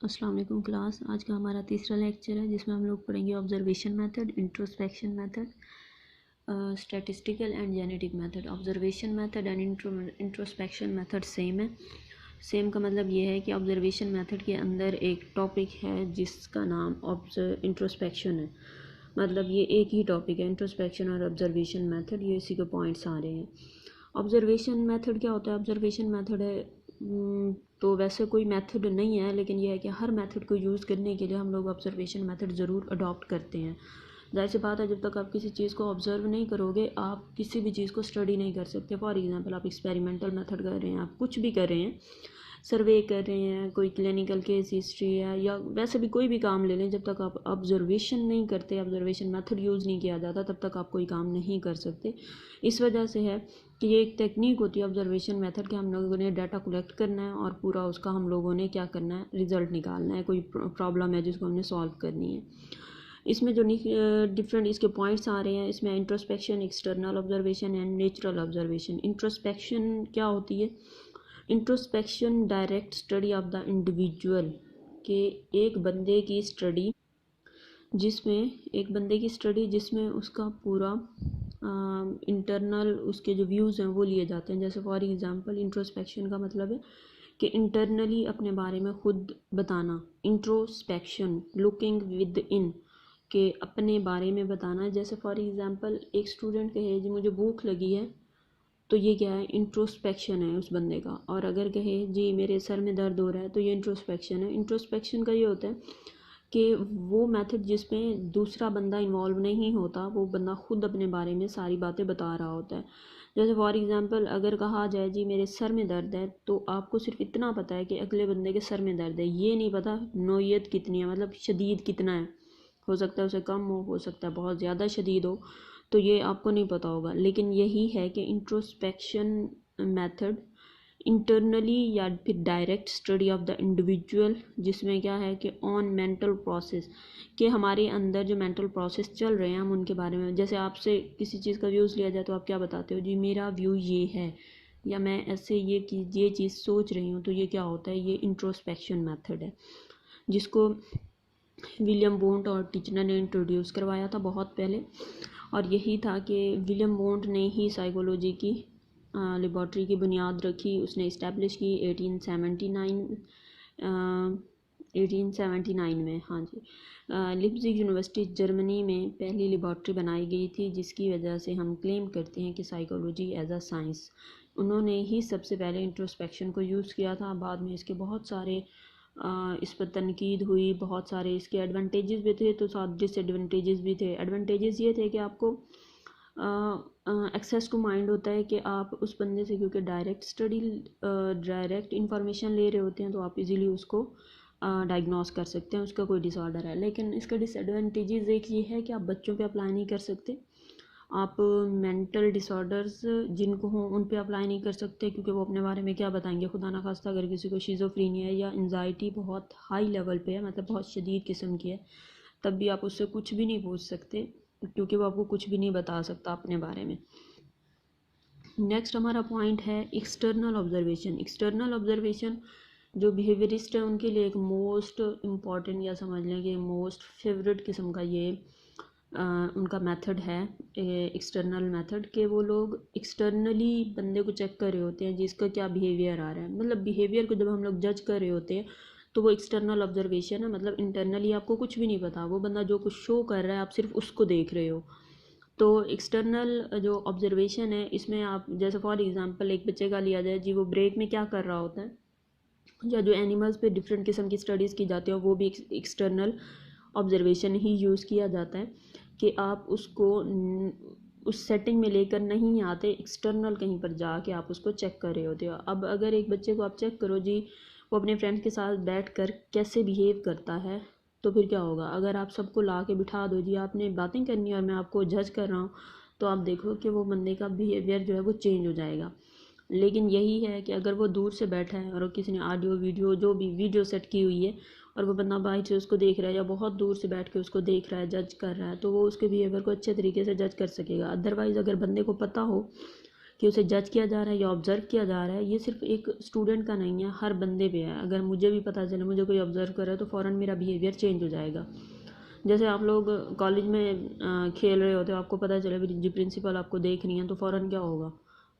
अस्सलाम वालेकुम क्लास। आज का हमारा तीसरा लेक्चर है जिसमें हम लोग पढ़ेंगे observation method, introspection method, statistical and genetic method. Observation method and introspection method same है। सेम का मतलब ये है कि ऑब्जर्वेशन मेथड के अंदर एक टॉपिक है जिसका नाम इंट्रोस्पेक्शन है। मतलब ये एक ही टॉपिक है, इंट्रोस्पेक्शन और ऑब्जर्वेशन मेथड, ये इसी के पॉइंट्स आ रहे हैं। ऑब्जर्वेशन मेथड क्या होता है? ऑब्जर्वेशन मेथड है तो वैसे कोई मेथड नहीं है, लेकिन यह है कि हर मेथड को यूज़ करने के लिए हम लोग ऑब्जर्वेशन मेथड ज़रूर अडॉप्ट करते हैं। जाहिर सी बात है, जब तक आप किसी चीज़ को ऑब्ज़र्व नहीं करोगे आप किसी भी चीज़ को स्टडी नहीं कर सकते। फॉर एग्जांपल, आप एक्सपेरिमेंटल मेथड कर रहे हैं, आप कुछ भी कर रहे हैं, सर्वे कर रहे हैं, कोई क्लिनिकल केस हिस्ट्री है, या वैसे भी कोई भी काम ले लें, जब तक आप ऑब्जर्वेशन नहीं करते, ऑब्जर्वेशन मेथड यूज़ नहीं किया जाता, तब तक आप कोई काम नहीं कर सकते। इस वजह से है कि ये एक टेक्निक होती है ऑब्जर्वेशन मेथड के, हम लोगों ने डाटा कलेक्ट करना है और पूरा उसका हम लोगों ने क्या करना है, रिज़ल्ट निकालना है। कोई प्रॉब्लम है जिसको हमने सॉल्व करनी है। इसमें जो डिफरेंट इसके पॉइंट्स आ रहे हैं, इसमें introspection, external observation and natural observation. Introspection क्या होती है? Introspection direct study of the individual, के एक बंदे की स्टडी जिसमें उसका पूरा इंटरनल उसके जो व्यूज़ हैं वो लिए जाते हैं। जैसे फॉर एग्जांपल, इंट्रोस्पेक्शन का मतलब है कि इंटरनली अपने बारे में खुद बताना। इंट्रोस्पेक्शन लुकिंग विद इन, के अपने बारे में बताना। जैसे फॉर एग्जांपल, एक स्टूडेंट कहे जी मुझे भूख लगी है, तो ये क्या है? इंट्रोस्पेक्शन है उस बंदे का। और अगर कहे जी मेरे सर में दर्द हो रहा है, तो ये इंट्रोस्पेक्शन है। इंट्रोस्पेक्शन का ये होता है कि वो मेथड जिसमें दूसरा बंदा इन्वॉल्व नहीं होता, वो बंदा खुद अपने बारे में सारी बातें बता रहा होता है। जैसे फॉर एग्जांपल, अगर कहा जाए जी मेरे सर में दर्द है, तो आपको सिर्फ इतना पता है कि अगले बंदे के सर में दर्द है, ये नहीं पता नोयत कितनी है, मतलब शदीद कितना है। हो सकता है उसे कम हो सकता है बहुत ज़्यादा शदीद हो, तो ये आपको नहीं पता होगा। लेकिन यही है कि इंट्रोस्पेक्शन मेथड इंटरनली या फिर direct study of the individual, जिसमें क्या है कि ऑन मेंटल प्रोसेस, कि हमारे अंदर जो मेंटल प्रोसेस चल रहे हैं हम उनके बारे में। जैसे आपसे किसी चीज़ का व्यूज़ लिया जाए तो आप क्या बताते हो? जी मेरा व्यू ये है, या मैं ऐसे ये चीज़ सोच रही हूँ। तो ये क्या होता है? ये इंट्रोस्पेक्शन मेथड है, जिसको विलियम बोंट और टीचर ने इंट्रोड्यूस करवाया था बहुत पहले। और यही था कि विलियम बोंट ने ही साइकोलॉजी की लेबॉर्ट्री की बुनियाद रखी, उसने इस्टेब्लिश की 1879 में। हाँ जी, लिप्जिग यूनिवर्सिटी जर्मनी में पहली लेबॉर्ट्री बनाई गई थी, जिसकी वजह से हम क्लेम करते हैं कि साइकोलॉजी एज अ साइंस, उन्होंने ही सबसे पहले इंट्रोस्पेक्शन को यूज़ किया था। बाद में इसके बहुत सारे इस पर तनकीद हुई, बहुत सारे इसके एडवांटेजेस भी थे तो साथ डिसएडवांटेजेस भी थे। एडवांटेजेस ये थे कि आपको एक्सेस टू माइंड होता है, कि आप उस बंदे से, क्योंकि डायरेक्ट इंफॉर्मेशन ले रहे होते हैं, तो आप इजीली उसको डायग्नोस कर सकते हैं उसका कोई डिसऑर्डर है। लेकिन इसका डिसएडवांटेजेस एक ये है कि आप बच्चों पे अप्लाई नहीं कर सकते, आप मेंटल डिसऑर्डर्स जिनको हों उन पे अप्लाई नहीं कर सकते, क्योंकि वो अपने बारे में क्या बताएंगे। खुदा ना खास्ता अगर किसी को शिज़ोफ्रेनिया है या एंजाइटी बहुत हाई लेवल पे है, मतलब बहुत शदीद किस्म की है, तब भी आप उससे कुछ भी नहीं पूछ सकते, क्योंकि वो आपको कुछ भी नहीं बता सकता अपने बारे में। नेक्स्ट हमारा पॉइंट है एक्सटर्नल ऑब्जर्वेशन। एक्सटर्नल ऑब्जर्वेशन जो बिहेवियरिस्ट है उनके लिए एक मोस्ट इम्पॉर्टेंट, या समझ लें कि मोस्ट फेवरेट किस्म का ये उनका मेथड है, एक्सटर्नल मेथड, के वो लोग एक्सटर्नली बंदे को चेक कर रहे होते हैं जिसका क्या बिहेवियर आ रहा है। मतलब बिहेवियर को जब हम लोग जज कर रहे होते हैं तो वो एक्सटर्नल ऑब्जर्वेशन है। मतलब इंटरनली आपको कुछ भी नहीं पता, वो बंदा जो कुछ शो कर रहा है आप सिर्फ उसको देख रहे हो। तो एक्सटर्नल जो ऑब्जर्वेशन है, इसमें आप जैसे फॉर एग्जांपल एक बच्चे का लिया जाए जी, वो ब्रेक में क्या कर रहा होता है, या जो एनिमल्स पे डिफरेंट किस्म की स्टडीज़ की जाती है वो भी एक्सटर्नल ऑब्जर्वेशन ही यूज़ किया जाता है, कि आप उसको उस सेटिंग में लेकर नहीं आते, एक्सटर्नल कहीं पर जाके आप उसको चेक कर रहे होते हो। अब अगर एक बच्चे को आप चेक करो जी, वो अपने फ्रेंड्स के साथ बैठ कर कैसे बिहेव करता है, तो फिर क्या होगा? अगर आप सबको ला के बिठा दो जी आपने बातें करनी है और मैं आपको जज कर रहा हूँ, तो आप देखो कि वो बंदे का बिहेवियर जो है वो चेंज हो जाएगा। लेकिन यही है कि अगर वो दूर से बैठा है और किसी ने ऑडियो वीडियो जो भी वीडियो सेट की हुई है और वो बंदा बाहर से उसको देख रहा है या बहुत दूर से बैठ के उसको देख रहा है, जज कर रहा है, तो वो उसके बिहेवियर को अच्छे तरीके से जज कर सकेगा। अदरवाइज़ अगर बंदे को पता हो कि उसे जज किया जा रहा है या ऑब्ज़र्व किया जा रहा है, ये सिर्फ एक स्टूडेंट का नहीं है, हर बंदे पे है। अगर मुझे भी पता चले मुझे कोई ऑब्ज़र्व करे तो फ़ौरन मेरा बिहेवियर चेंज हो जाएगा। जैसे आप लोग कॉलेज में खेल रहे होते हो, आपको पता चले जी प्रिंसिपल आपको देख रही हैं, तो फ़ौरन क्या होगा,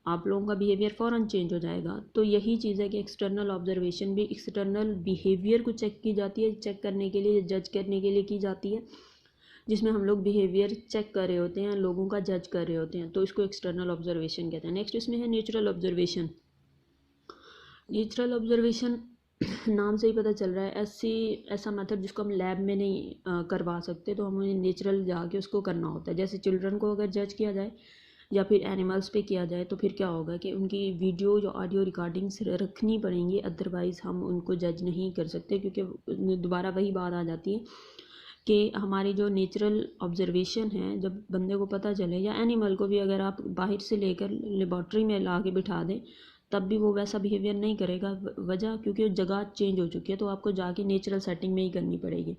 आप लोगों का बिहेवियर फ़ौरन चेंज हो जाएगा। तो यही चीज़ है कि एक्सटर्नल ऑब्जर्वेशन भी एक्सटर्नल बिहेवियर को चेक की जाती है, चेक करने के लिए, जज करने के लिए की जाती है, जिसमें हम लोग बिहेवियर चेक कर रहे होते हैं, लोगों का जज कर रहे होते हैं, तो इसको एक्सटर्नल ऑब्जर्वेशन कहते हैं। नेक्स्ट इसमें है नेचुरल ऑब्जर्वेशन। नेचुरल ऑब्जर्वेशन नाम से ही पता चल रहा है, ऐसा मेथड जिसको हम लैब में नहीं करवा सकते, तो हमें नेचुरल जाके उसको करना होता है। जैसे चिल्ड्रन को अगर जज किया जाए या फिर एनिमल्स पे किया जाए, तो फिर क्या होगा कि उनकी वीडियो या ऑडियो रिकॉर्डिंग्स रखनी पड़ेंगी, अदरवाइज़ हम उनको जज नहीं कर सकते, क्योंकि दोबारा वही बात आ जाती है कि हमारी जो नेचुरल ऑब्जर्वेशन है, जब बंदे को पता चले, या एनिमल को भी अगर आप बाहर से लेकर लेबॉर्ट्री में ला के बिठा दें, तब भी वो वैसा बिहेवियर नहीं करेगा। वजह क्योंकि जगह चेंज हो चुकी है, तो आपको जाके नेचुरल सेटिंग में ही करनी पड़ेगी।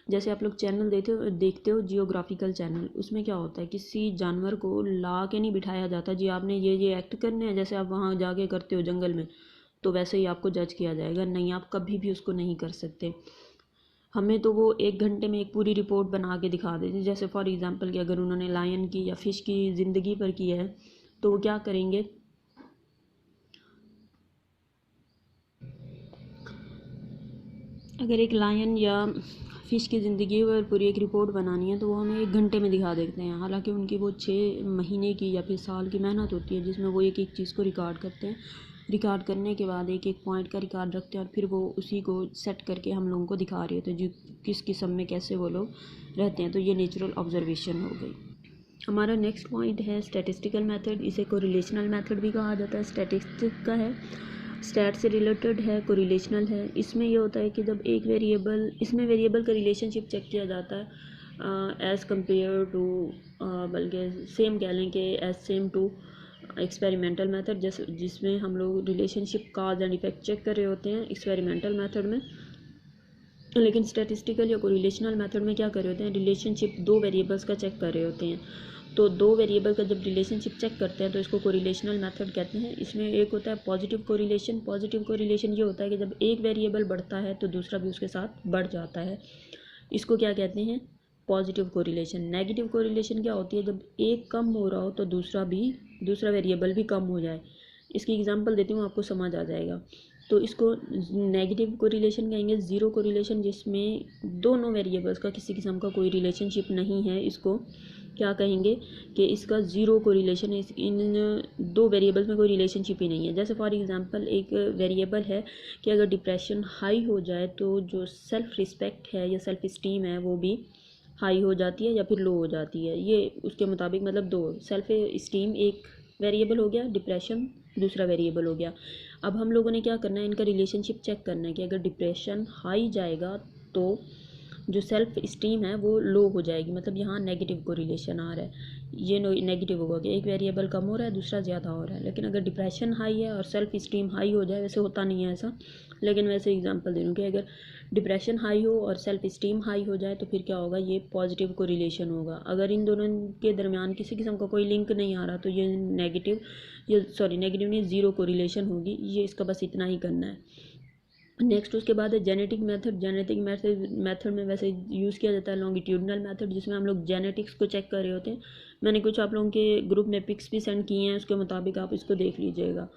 जैसे आप लोग चैनल देखते हो जियोग्राफिकल चैनल, उसमें क्या होता है, किसी जानवर को ला के नहीं बिठाया जाता जी आपने ये एक्ट करने हैं, जैसे आप वहाँ जाके करते हो जंगल में, तो वैसे ही आपको जज किया जाएगा। नहीं, आप कभी भी उसको नहीं कर सकते। हमें तो वो 1 घंटे में एक पूरी रिपोर्ट बना के दिखा देते। जैसे फॉर एग्ज़ाम्पल कि अगर उन्होंने लायन की या फ़िश की ज़िंदगी पर किया है, तो वो क्या करेंगे, अगर एक लायन या फ़िश की ज़िंदगी पर पूरी एक रिपोर्ट बनानी है, तो वो हमें 1 घंटे में दिखा देते हैं। हालांकि उनकी वो 6 महीने की या फिर साल की मेहनत होती है, जिसमें वो एक एक चीज़ को रिकॉर्ड करते हैं। रिकॉर्ड करने के बाद एक एक पॉइंट का रिकॉर्ड रखते हैं, और फिर वो उसी को सेट करके हम लोगों को दिखा रहे होते हैं, जो किस किस्म में कैसे वो लोग रहते हैं। तो ये नेचुरल ऑब्जर्वेशन हो गई। हमारा नेक्स्ट पॉइंट है स्टैटिस्टिकल मेथड। इसे कोरिलेशनल मेथड भी कहा जाता है। स्टैटिस्टिक का है, स्टैट से रिलेटेड है, कोरिलेशनल है। इसमें ये होता है कि जब एक वेरिएबल, इसमें वेरिएबल का रिलेशनशिप चेक किया जाता है एज़ कम्पेयर टू, बल्कि सेम कह लें कि as same to experimental method, जैसे जिसमें हम लोग relationship cause and effect check कर रहे होते हैं एक्सपेरिमेंटल मेथड में। लेकिन स्टैटिस्टिकल या कोरिलेशनल मेथड में क्या कर रहे होते हैं, रिलेशनशिप 2 वेरिएबल्स का चेक कर रहे होते हैं। तो 2 वेरिएबल का जब रिलेशनशिप चेक करते हैं, तो इसको कोरिलेशनल मेथड कहते हैं। इसमें एक होता है पॉजिटिव कोरिलेशन। पॉजिटिव कोरिलेशन ये होता है कि जब एक वेरिएबल बढ़ता है तो दूसरा भी उसके साथ बढ़ जाता है। इसको क्या कहते हैं, पॉजिटिव कोरिलेशन। नेगेटिव कोरिलेशन क्या होती है, जब एक कम हो रहा हो तो दूसरा वेरिएबल भी कम हो जाए। इसकी एग्जांपल देती हूँ, आपको समझ आ जाएगा। तो इसको नेगेटिव कोरिलेशन कहेंगे। ज़ीरो कोरिलेशन, जिसमें दोनों वेरिएबल्स का किसी किस्म का कोई रिलेशनशिप नहीं है, इसको क्या कहेंगे कि इसका ज़ीरो कोरिलेशन है, इन 2 वेरिएबल्स में कोई रिलेशनशिप ही नहीं है। जैसे फॉर एग्जांपल एक वेरिएबल है कि अगर डिप्रेशन हाई हो जाए, तो जो सेल्फ़ रिस्पेक्ट है या सेल्फ़ इस्टीम है, वो भी हाई हो जाती है या फिर लो हो जाती है। ये उसके मुताबिक, मतलब 2, सेल्फ़ इस्टीम एक वेरिएबल हो गया, डिप्रेशन दूसरा वेरिएबल हो गया। अब हम लोगों ने क्या करना है, इनका रिलेशनशिप चेक करना है कि अगर डिप्रेशन हाई जाएगा तो जो सेल्फ इस्टीम है वो लो हो जाएगी, मतलब यहाँ नेगेटिव कोरिलेशन आ रहा है। ये नेगेटिव होगा कि एक वेरिएबल कम हो रहा है, दूसरा ज़्यादा हो रहा है। लेकिन अगर डिप्रेशन हाई है और सेल्फ इस्टीम हाई हो जाए, वैसे होता नहीं है ऐसा, लेकिन वैसे एग्जांपल दे रही हूँ कि अगर डिप्रेशन हाई हो और सेल्फ इस्टीम हाई हो जाए, तो फिर क्या होगा, ये पॉजिटिव कोरिलेशन होगा। अगर इन दोनों के दरमियान किसी किस्म का कोई लिंक नहीं आ रहा, तो ये नेगेटिव नहीं, ज़ीरो कोरिलेशन होगी। ये इसका बस इतना ही करना है। नेक्स्ट उसके बाद है जेनेटिक मेथड। जेनेटिक मेथड में वैसे यूज़ किया जाता है लॉन्गिट्यूडनल मेथड, जिसमें हम लोग जेनेटिक्स को चेक कर रहे होते हैं। मैंने कुछ आप लोगों के ग्रुप में पिक्स भी सेंड किए हैं, उसके मुताबिक आप इसको देख लीजिएगा।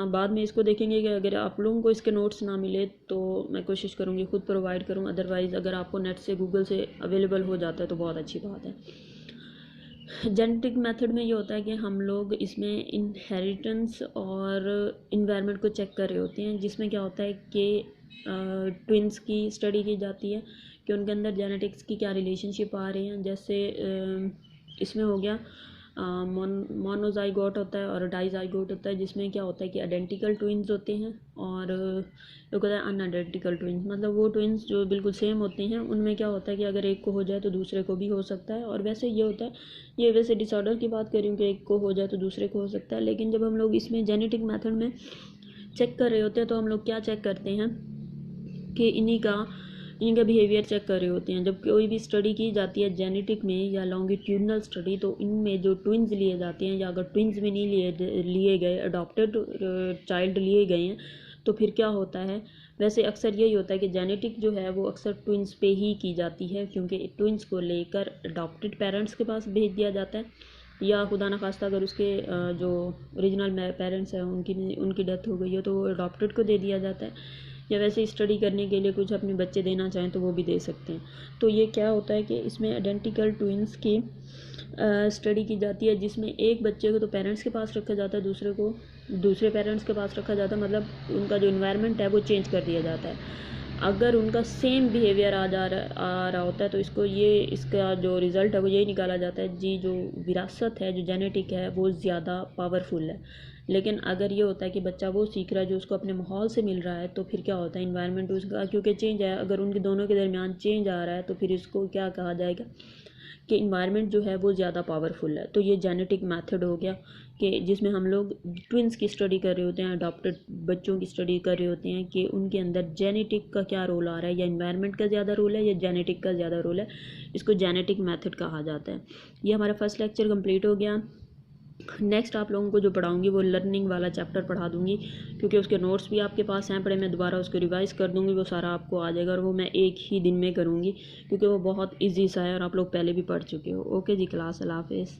बाद में इसको देखेंगे कि अगर आप लोगों को इसके नोट्स ना मिले तो मैं कोशिश करूँगी खुद प्रोवाइड करूँ, अदरवाइज़ अगर आपको नेट से गूगल से अवेलेबल हो जाता है तो बहुत अच्छी बात है। जेनेटिक मेथड में ये होता है कि हम लोग इसमें इनहेरिटेंस और इन्वायरमेंट को चेक कर रहे होते हैं, जिसमें क्या होता है कि ट्विंस की स्टडी की जाती है कि उनके अंदर जेनेटिक्स की क्या रिलेशनशिप आ रही हैं। जैसे इसमें हो गया मोनोजाइगोट होता है और डाइजाइगोट होता है, जिसमें क्या होता है कि आइडेंटिकल ट्विंस होते हैं, और एक होता है अनआइडेंटिकल ट्विंस, मतलब वो ट्विंस जो बिल्कुल सेम होते हैं, उनमें क्या होता है कि अगर एक को हो जाए तो दूसरे को भी हो सकता है। और वैसे ये होता है, ये वैसे डिसऑर्डर की बात कर रही हूँ कि एक को हो जाए तो दूसरे को हो सकता है। लेकिन जब हम लोग इसमें जेनेटिक मेथड में चेक कर रहे होते हैं, तो हम लोग क्या चेक करते हैं कि इन्हीं का इनका बिहेवियर चेक कर रहे होते हैं। जब कोई भी स्टडी की जाती है जेनेटिक में या लॉन्गिट्यूडनल स्टडी, तो इनमें जो ट्विंस लिए जाते हैं या अगर ट्विंस भी नहीं लिए गए, अडॉप्टेड चाइल्ड लिए गए हैं, तो फिर क्या होता है, वैसे अक्सर यही होता है कि जेनेटिक जो है वो अक्सर ट्विंस पे ही की जाती है, क्योंकि ट्विंस को लेकर अडॉप्टेड पेरेंट्स के पास भेज दिया जाता है, या खुदा न खास्ता अगर उसके जो ओरिजिनल पेरेंट्स हैं उनकी डेथ हो गई हो तो वो अडॉप्टेड को दे दिया जाता है, या वैसे स्टडी करने के लिए कुछ अपने बच्चे देना चाहें तो वो भी दे सकते हैं। तो ये क्या होता है कि इसमें आइडेंटिकल ट्विंस की स्टडी की जाती है, जिसमें एक बच्चे को तो पेरेंट्स के पास रखा जाता है, दूसरे को दूसरे पेरेंट्स के पास रखा जाता है, मतलब उनका जो इन्वायरमेंट है वो चेंज कर दिया जाता है। अगर उनका सेम बिहेवियर आ रहा होता है तो इसका जो रिज़ल्ट है वो यही निकाला जाता है जी, जो विरासत है, जो जेनेटिक है वो ज़्यादा पावरफुल है। लेकिन अगर ये होता है कि बच्चा वो सीख रहा है जो उसको अपने माहौल से मिल रहा है, तो फिर क्या होता है, इन्वायरमेंट उसका क्योंकि चेंज है, अगर उनके दोनों के दरमियान चेंज आ रहा है तो फिर इसको क्या कहा जाएगा कि इन्वायरमेंट जो है वो ज़्यादा पावरफुल है। तो ये जेनेटिक मेथड हो गया कि जिसमें हम लोग ट्विंस की स्टडी कर रहे होते हैं, अडॉप्टेड बच्चों की स्टडी कर रहे होते हैं कि उनके अंदर जेनेटिक का क्या रोल आ रहा है, या इन्वायरमेंट का ज़्यादा रोल है या जेनेटिक का ज़्यादा रोल है। इसको जेनेटिक मेथड कहा जाता है। ये हमारा फर्स्ट लेक्चर कंप्लीट हो गया। नेक्स्ट आप लोगों को जो पढ़ाऊंगी वो लर्निंग वाला चैप्टर पढ़ा दूंगी, क्योंकि उसके नोट्स भी आपके पास हैं पड़े, मैं दोबारा उसको रिवाइज़ कर दूंगी, वो सारा आपको आ जाएगा, और वो मैं एक ही दिन में करूंगी क्योंकि वो बहुत इजी सा है और आप लोग पहले भी पढ़ चुके हो। ओके जी, क्लास अल्लाह हाफिज़।